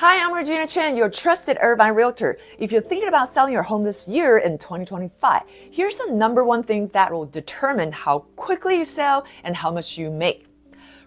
Hi, I'm Regina Chen, your trusted Irvine Realtor. If you're thinking about selling your home this year in 2025, here's the number one thing that will determine how quickly you sell and how much you make.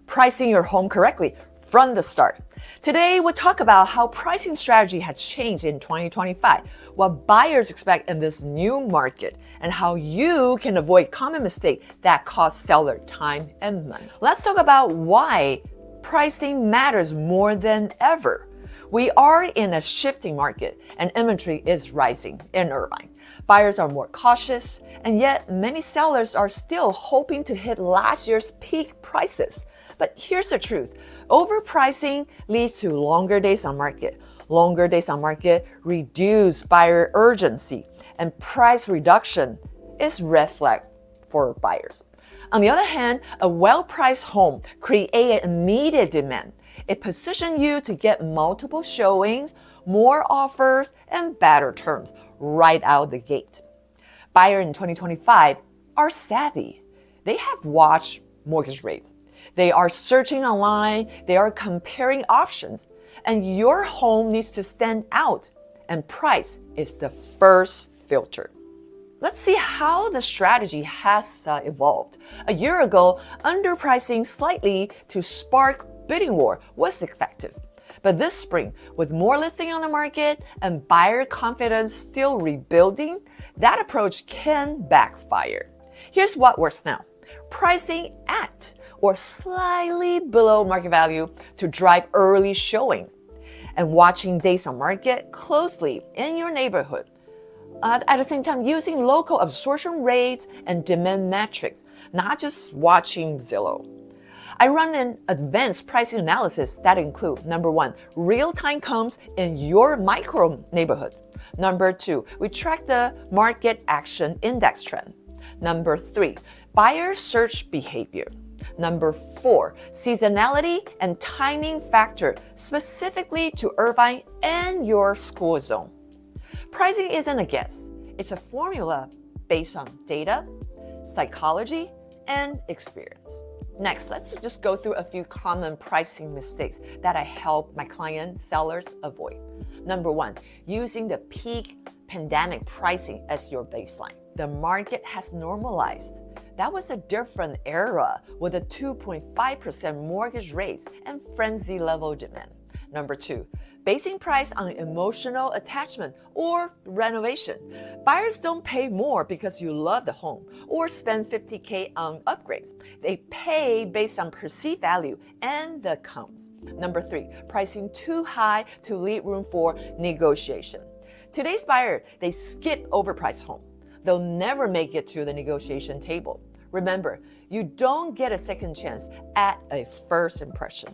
Pricing your home correctly from the start. Today, we'll talk about how pricing strategy has changed in 2025, what buyers expect in this new market, and how you can avoid common mistakes that cost seller time and money. Let's talk about why pricing matters more than ever. We are in a shifting market and inventory is rising in Irvine. Buyers are more cautious, and yet many sellers are still hoping to hit last year's peak prices. But here's the truth. Overpricing leads to longer days on market. Longer days on market reduce buyer urgency, and price reduction is red flag for buyers. On the other hand, a well-priced home creates an immediate demand. It positions you to get multiple showings, more offers, and better terms right out the gate. Buyers in 2025 are savvy. They have watched mortgage rates. They are searching online. They are comparing options. And your home needs to stand out. And price is the first filter. Let's see how the strategy has evolved. A year ago, underpricing slightly to spark bidding war was effective. But this spring, with more listing on the market and buyer confidence still rebuilding, that approach can backfire. Here's what works now. Pricing at or slightly below market value to drive early showings, and watching days on market closely in your neighborhood. At the same time, using local absorption rates and demand metrics, not just watching Zillow. I run an advanced pricing analysis that include, number one, real-time comps in your micro neighborhood. Number two, we track the market action index trend. Number three, buyer search behavior. Number four, seasonality and timing factor specifically to Irvine and your school zone. Pricing isn't a guess. It's a formula based on data, psychology, and experience. Next, let's just go through a few common pricing mistakes that I help my client sellers avoid. Number one, using the peak pandemic pricing as your baseline. The market has normalized. That was a different era with a 2.5% mortgage rates and frenzy level demand. Number two, basing price on emotional attachment or renovation. Buyers don't pay more because you love the home or spend $50K on upgrades. They pay based on perceived value and the comps. Number three, pricing too high to leave room for negotiation. Today's buyer, they skip overpriced home. They'll never make it to the negotiation table. Remember, you don't get a second chance at a first impression.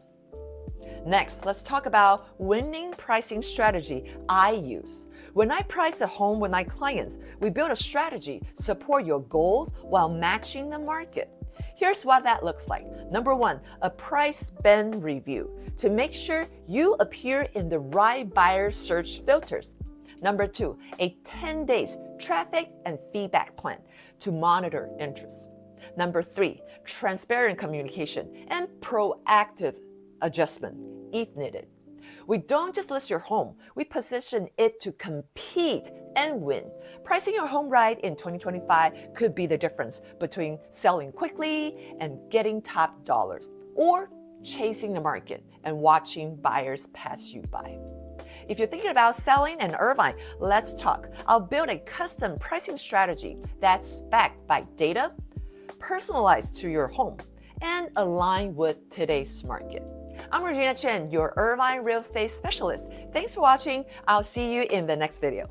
Next, let's talk about winning pricing strategy I use. When I price a home with my clients, we build a strategy, support your goals while matching the market. Here's what that looks like. Number one, a price band review to make sure you appear in the right buyer search filters. Number two, a 10 days traffic and feedback plan to monitor interest. Number three, transparent communication and proactive adjustment if needed. We don't just list your home, we position it to compete and win. Pricing your home right in 2025 could be the difference between selling quickly and getting top dollars, or chasing the market and watching buyers pass you by. If you're thinking about selling in Irvine, let's talk. I'll build a custom pricing strategy that's backed by data, personalized to your home, and aligned with today's market. I'm Regina Chen, your Irvine real estate specialist. Thanks for watching. I'll see you in the next video.